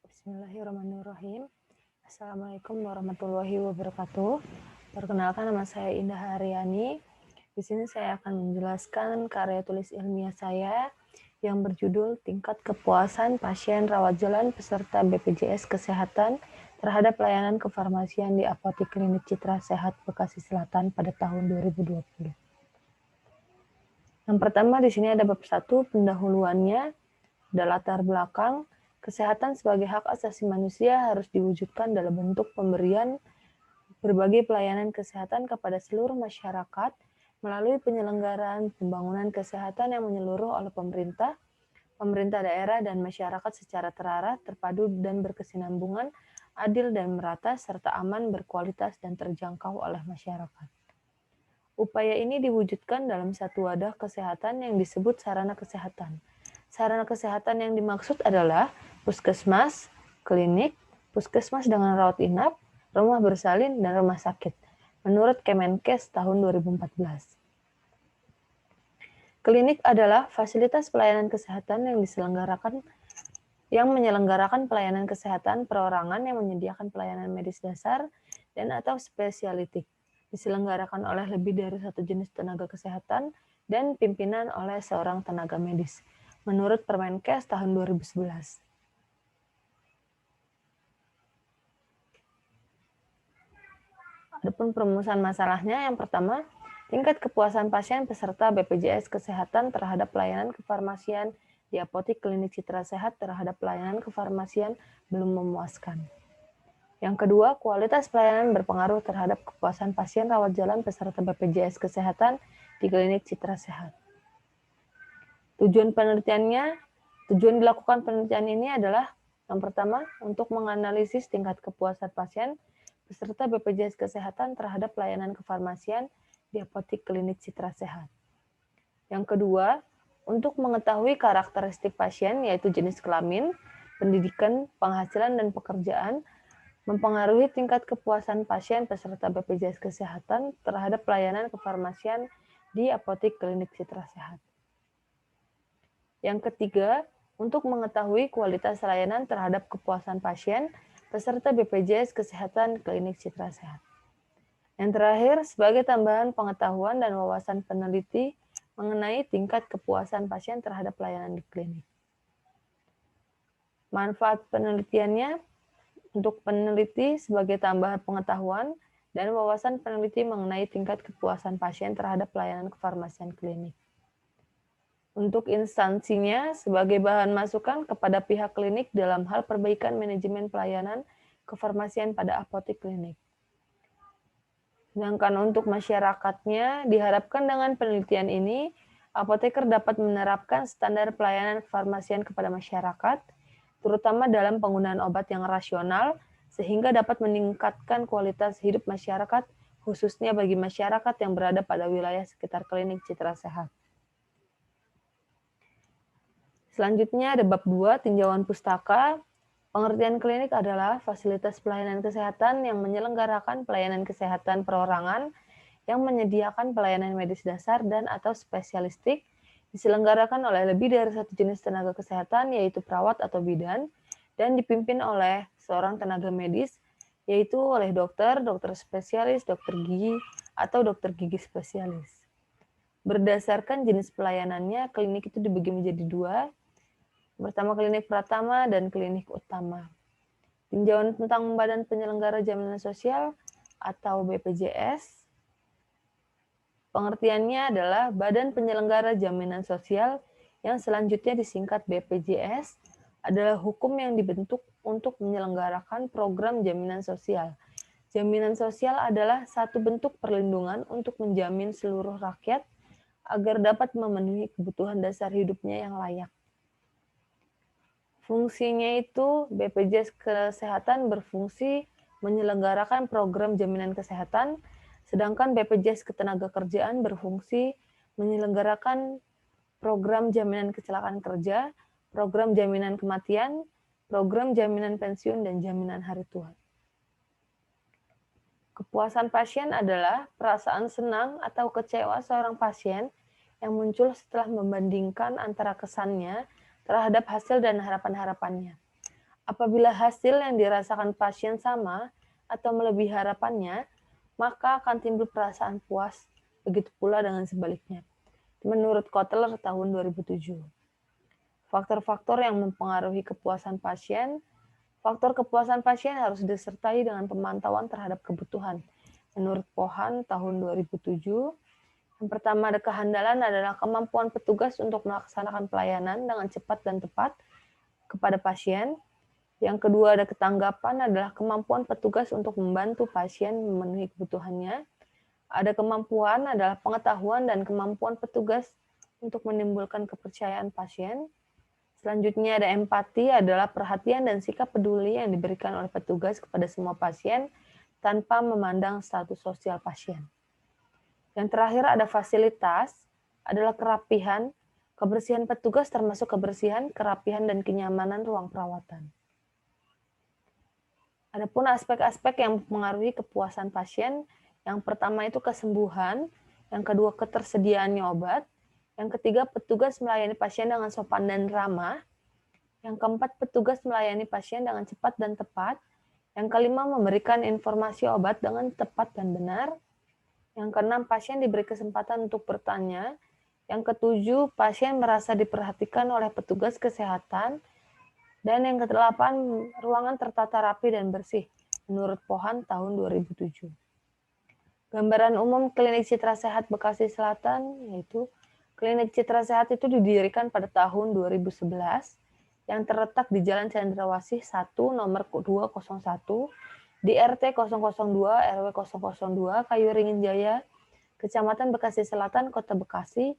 Bismillahirrahmanirrahim. Assalamualaikum warahmatullahi wabarakatuh. Perkenalkan, nama saya Indah Haryani. Di sini saya akan menjelaskan karya tulis ilmiah saya yang berjudul Tingkat Kepuasan Pasien Rawat Jalan Peserta BPJS Kesehatan terhadap Pelayanan Kefarmasian di Apotik Klinik Citra Sehat Bekasi Selatan pada tahun 2020. Yang pertama di sini ada bab 1, pendahuluannya, ada latar belakang. Kesehatan sebagai hak asasi manusia harus diwujudkan dalam bentuk pemberian berbagai pelayanan kesehatan kepada seluruh masyarakat melalui penyelenggaraan pembangunan kesehatan yang menyeluruh oleh pemerintah, pemerintah daerah, dan masyarakat secara terarah, terpadu, dan berkesinambungan, adil dan merata, serta aman, berkualitas, dan terjangkau oleh masyarakat. Upaya ini diwujudkan dalam satu wadah kesehatan yang disebut sarana kesehatan. Sarana kesehatan yang dimaksud adalah puskesmas, klinik, puskesmas dengan rawat inap, rumah bersalin, dan rumah sakit, menurut Kemenkes tahun 2014. Klinik adalah fasilitas pelayanan kesehatan yang menyelenggarakan pelayanan kesehatan perorangan yang menyediakan pelayanan medis dasar dan atau spesialitik, diselenggarakan oleh lebih dari satu jenis tenaga kesehatan dan pimpinan oleh seorang tenaga medis, menurut Permenkes tahun 2011. Adapun perumusan masalahnya, yang pertama, tingkat kepuasan pasien peserta BPJS Kesehatan terhadap pelayanan kefarmasian di Apotik Klinik Citra Sehat terhadap pelayanan kefarmasian belum memuaskan. Yang kedua, kualitas pelayanan berpengaruh terhadap kepuasan pasien rawat jalan peserta BPJS Kesehatan di Klinik Citra Sehat. Tujuan dilakukan penelitian ini adalah yang pertama, untuk menganalisis tingkat kepuasan pasien peserta BPJS Kesehatan terhadap pelayanan kefarmasian di Apotik Klinik Citra Sehat. Yang kedua, untuk mengetahui karakteristik pasien, yaitu jenis kelamin, pendidikan, penghasilan, dan pekerjaan, mempengaruhi tingkat kepuasan pasien peserta BPJS Kesehatan terhadap pelayanan kefarmasian di Apotik Klinik Citra Sehat. Yang ketiga, untuk mengetahui kualitas layanan terhadap kepuasan pasien peserta BPJS Kesehatan Klinik Citra Sehat. Yang terakhir, sebagai tambahan pengetahuan dan wawasan peneliti mengenai tingkat kepuasan pasien terhadap pelayanan di klinik. Manfaat penelitiannya, untuk peneliti sebagai tambahan pengetahuan dan wawasan peneliti mengenai tingkat kepuasan pasien terhadap pelayanan kefarmasian klinik. Untuk instansinya, sebagai bahan masukan kepada pihak klinik dalam hal perbaikan manajemen pelayanan kefarmasian pada apotik klinik. Sedangkan untuk masyarakatnya, diharapkan dengan penelitian ini, apoteker dapat menerapkan standar pelayanan kefarmasian kepada masyarakat, terutama dalam penggunaan obat yang rasional, sehingga dapat meningkatkan kualitas hidup masyarakat, khususnya bagi masyarakat yang berada pada wilayah sekitar klinik Citra Sehat. Selanjutnya ada bab 2, tinjauan pustaka. Pengertian klinik adalah fasilitas pelayanan kesehatan yang menyelenggarakan pelayanan kesehatan perorangan yang menyediakan pelayanan medis dasar dan atau spesialistik, diselenggarakan oleh lebih dari satu jenis tenaga kesehatan, yaitu perawat atau bidan, dan dipimpin oleh seorang tenaga medis, yaitu oleh dokter, dokter spesialis, dokter gigi, atau dokter gigi spesialis. Berdasarkan jenis pelayanannya, klinik itu dibagi menjadi dua. Pertama, klinik pratama dan klinik utama. Tinjauan tentang Badan Penyelenggara Jaminan Sosial atau BPJS. Pengertiannya adalah Badan Penyelenggara Jaminan Sosial yang selanjutnya disingkat BPJS adalah hukum yang dibentuk untuk menyelenggarakan program jaminan sosial. Jaminan sosial adalah satu bentuk perlindungan untuk menjamin seluruh rakyat agar dapat memenuhi kebutuhan dasar hidupnya yang layak. Fungsinya itu, BPJS Kesehatan berfungsi menyelenggarakan program jaminan kesehatan, sedangkan BPJS Ketenagakerjaan berfungsi menyelenggarakan program jaminan kecelakaan kerja, program jaminan kematian, program jaminan pensiun, dan jaminan hari tua. Kepuasan pasien adalah perasaan senang atau kecewa seorang pasien yang muncul setelah membandingkan antara kesannya terhadap hasil dan harapan-harapannya. Apabila hasil yang dirasakan pasien sama atau melebihi harapannya, maka akan timbul perasaan puas. Begitu pula dengan sebaliknya. Menurut Kotler tahun 2007. Faktor-faktor yang mempengaruhi kepuasan pasien. Faktor kepuasan pasien harus disertai dengan pemantauan terhadap kebutuhan. Menurut Pohan tahun 2007, yang pertama ada kehandalan adalah kemampuan petugas untuk melaksanakan pelayanan dengan cepat dan tepat kepada pasien. Yang kedua ada ketanggapan adalah kemampuan petugas untuk membantu pasien memenuhi kebutuhannya. Ada kemampuan adalah pengetahuan dan kemampuan petugas untuk menimbulkan kepercayaan pasien. Selanjutnya ada empati adalah perhatian dan sikap peduli yang diberikan oleh petugas kepada semua pasien tanpa memandang status sosial pasien. Yang terakhir ada fasilitas adalah kerapihan, kebersihan petugas termasuk kebersihan, kerapihan, dan kenyamanan ruang perawatan. Adapun aspek-aspek yang mempengaruhi kepuasan pasien, yang pertama itu kesembuhan, yang kedua ketersediaannya obat, yang ketiga petugas melayani pasien dengan sopan dan ramah, yang keempat petugas melayani pasien dengan cepat dan tepat, yang kelima memberikan informasi obat dengan tepat dan benar, yang keenam pasien diberi kesempatan untuk bertanya, yang ketujuh pasien merasa diperhatikan oleh petugas kesehatan, dan yang kedelapan, ruangan tertata rapi dan bersih, menurut Pohan tahun 2007. Gambaran umum Klinik Citra Sehat Bekasi Selatan, yaitu Klinik Citra Sehat itu didirikan pada tahun 2011, yang terletak di Jalan Cendrawasih 1, nomor 201, di RT 002, RW 002, Kayu Ringin Jaya, Kecamatan Bekasi Selatan, Kota Bekasi.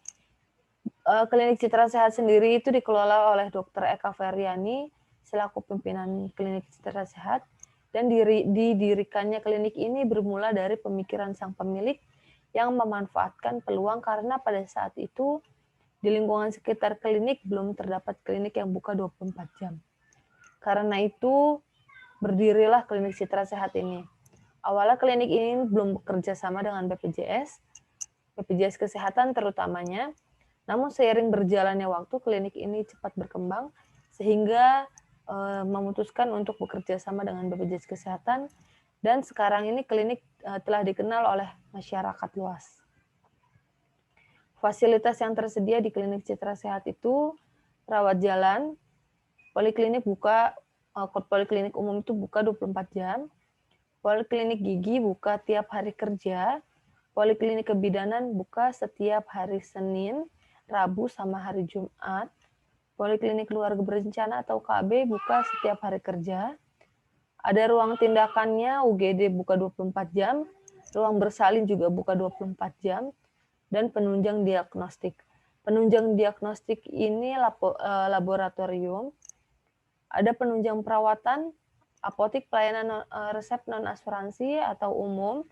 Klinik Citra Sehat sendiri itu dikelola oleh Dr. Eka Feryani selaku pimpinan Klinik Citra Sehat, dan didirikannya klinik ini bermula dari pemikiran sang pemilik yang memanfaatkan peluang karena pada saat itu di lingkungan sekitar klinik belum terdapat klinik yang buka 24 jam. Karena itu berdirilah Klinik Citra Sehat ini. Awalnya klinik ini belum bekerja sama dengan BPJS Kesehatan terutamanya. Namun seiring berjalannya waktu, klinik ini cepat berkembang sehingga memutuskan untuk bekerja sama dengan BPJS Kesehatan, dan sekarang ini klinik telah dikenal oleh masyarakat luas. Fasilitas yang tersedia di Klinik Citra Sehat itu rawat jalan, poliklinik umum itu buka 24 jam, poliklinik gigi buka tiap hari kerja, poliklinik kebidanan buka setiap hari Senin, Rabu, sama hari Jumat, poliklinik keluarga berencana atau KB buka setiap hari kerja, ada ruang tindakannya UGD buka 24 jam, ruang bersalin juga buka 24 jam, dan penunjang diagnostik. Penunjang diagnostik ini laboratorium, ada penunjang perawatan, apotik pelayanan resep non-asuransi atau umum,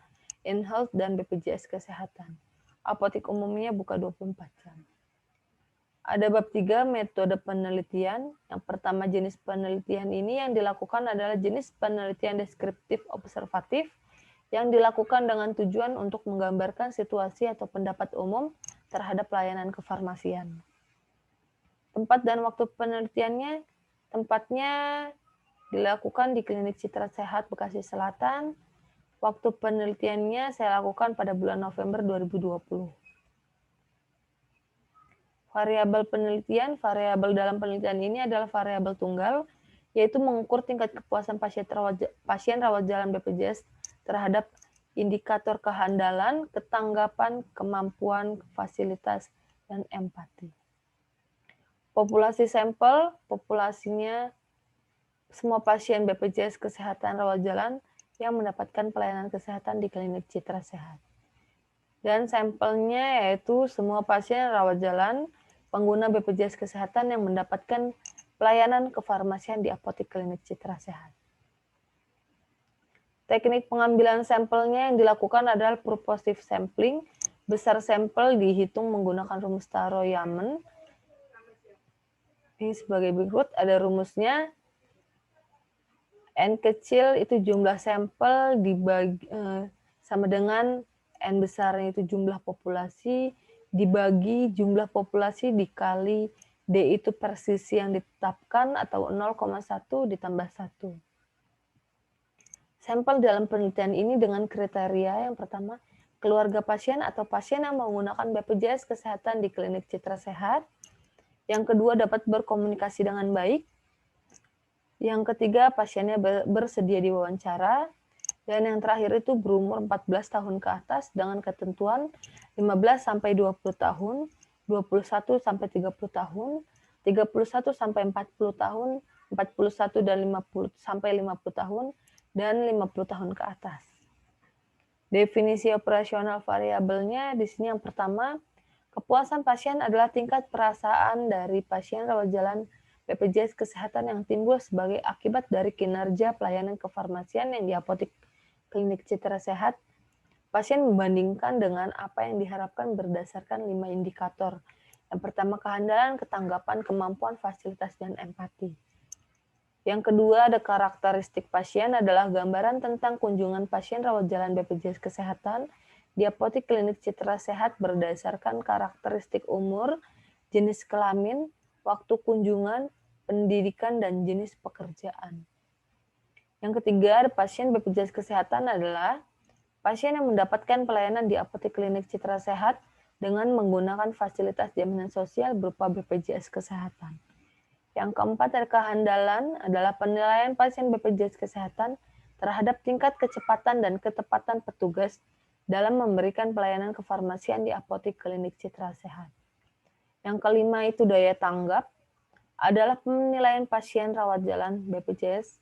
in-health, dan BPJS Kesehatan. Apotik umumnya buka 24 jam. Ada bab 3 metode penelitian. Yang pertama jenis penelitian ini yang dilakukan adalah jenis penelitian deskriptif observatif yang dilakukan dengan tujuan untuk menggambarkan situasi atau pendapat umum terhadap pelayanan kefarmasian. Tempat dan waktu penelitiannya, tempatnya dilakukan di Klinik Citra Sehat Bekasi Selatan. Waktu penelitiannya saya lakukan pada bulan November 2020. Variabel penelitian, variabel dalam penelitian ini adalah variabel tunggal, yaitu mengukur tingkat kepuasan pasien rawat jalan BPJS terhadap indikator kehandalan, ketanggapan, kemampuan, fasilitas, dan empati. Populasi sampel, populasinya semua pasien BPJS Kesehatan rawat jalan yang mendapatkan pelayanan kesehatan di Klinik Citra Sehat. Dan sampelnya yaitu semua pasien rawat jalan pengguna BPJS Kesehatan yang mendapatkan pelayanan kefarmasian di apotek Klinik Citra Sehat. Teknik pengambilan sampelnya yang dilakukan adalah purposive sampling. Besar sampel dihitung menggunakan rumus Taro-Yamen. Ini sebagai berikut, ada rumusnya. N kecil itu jumlah sampel dibagi sama dengan N besarnya itu jumlah populasi dibagi jumlah populasi dikali D itu persisi yang ditetapkan atau 0,1 ditambah 1. Sampel dalam penelitian ini dengan kriteria yang pertama, keluarga pasien atau pasien yang menggunakan BPJS Kesehatan di klinik Citra Sehat. Yang kedua, dapat berkomunikasi dengan baik. Yang ketiga, pasiennya bersedia diwawancara. Dan yang terakhir itu berumur 14 tahun ke atas dengan ketentuan 15 sampai 20 tahun, 21 sampai 30 tahun, 31 sampai 40 tahun, 41 dan 50 sampai 50 tahun, dan 50 tahun ke atas. Definisi operasional variabelnya di sini yang pertama, kepuasan pasien adalah tingkat perasaan dari pasien rawat jalan BPJS Kesehatan yang timbul sebagai akibat dari kinerja pelayanan kefarmasian yang di apotek klinik Citra Sehat. Pasien membandingkan dengan apa yang diharapkan berdasarkan 5 indikator. Yang pertama, kehandalan, ketanggapan, kemampuan, fasilitas, dan empati. Yang kedua, ada karakteristik pasien adalah gambaran tentang kunjungan pasien rawat jalan BPJS Kesehatan di apotek klinik Citra Sehat berdasarkan karakteristik umur, jenis kelamin, waktu kunjungan, pendidikan, dan jenis pekerjaan. Yang ketiga, ada pasien BPJS Kesehatan adalah pasien yang mendapatkan pelayanan di apotek klinik Citra Sehat dengan menggunakan fasilitas jaminan sosial berupa BPJS Kesehatan. Yang keempat, ada kehandalan adalah penilaian pasien BPJS Kesehatan terhadap tingkat kecepatan dan ketepatan petugas dalam memberikan pelayanan kefarmasian di apotek klinik Citra Sehat. Yang kelima itu daya tanggap adalah penilaian pasien rawat jalan BPJS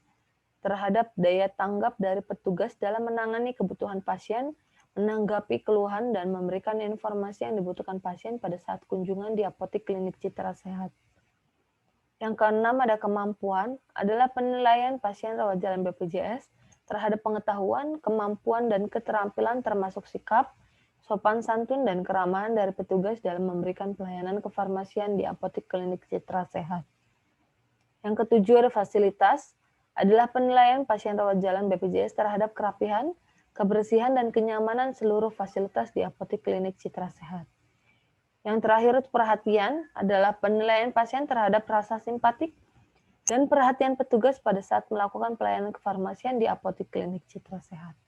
terhadap daya tanggap dari petugas dalam menangani kebutuhan pasien, menanggapi keluhan, dan memberikan informasi yang dibutuhkan pasien pada saat kunjungan di apotek klinik Citra Sehat. Yang keenam, ada kemampuan, adalah penilaian pasien rawat jalan BPJS terhadap pengetahuan, kemampuan, dan keterampilan termasuk sikap, sopan santun, dan keramahan dari petugas dalam memberikan pelayanan kefarmasian di apotek klinik Citra Sehat. Yang ketujuh, ada fasilitas, adalah penilaian pasien rawat jalan BPJS terhadap kerapihan, kebersihan, dan kenyamanan seluruh fasilitas di apotek klinik Citra Sehat. Yang terakhir, perhatian adalah penilaian pasien terhadap rasa simpatik dan perhatian petugas pada saat melakukan pelayanan kefarmasian di apotek klinik Citra Sehat.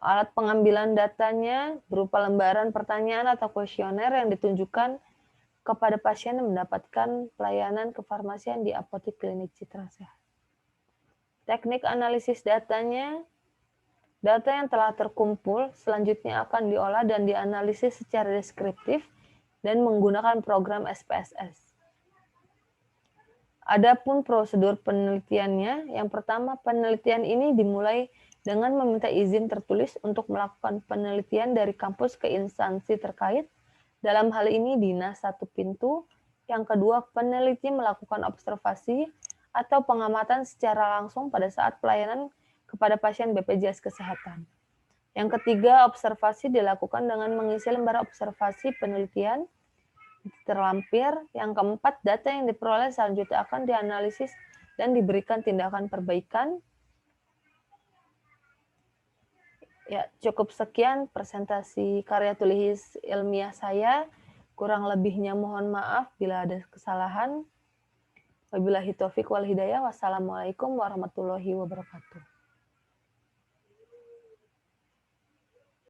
Alat pengambilan datanya berupa lembaran pertanyaan atau kuesioner yang ditunjukkan kepada pasien yang mendapatkan pelayanan kefarmasian di apotek klinik Citra Sehat. Teknik analisis datanya, data yang telah terkumpul selanjutnya akan diolah dan dianalisis secara deskriptif dan menggunakan program SPSS. Adapun prosedur penelitiannya, yang pertama, penelitian ini dimulai dengan meminta izin tertulis untuk melakukan penelitian dari kampus ke instansi terkait. Dalam hal ini dinas satu pintu. Yang kedua, peneliti melakukan observasi atau pengamatan secara langsung pada saat pelayanan kepada pasien BPJS Kesehatan. Yang ketiga, observasi dilakukan dengan mengisi lembar observasi penelitian terlampir. Yang keempat, data yang diperoleh selanjutnya akan dianalisis dan diberikan tindakan perbaikan. Ya, cukup sekian presentasi karya tulis ilmiah saya. Kurang lebihnya mohon maaf bila ada kesalahan. Wabillahi taufiq wal hidayah. Wassalamualaikum warahmatullahi wabarakatuh.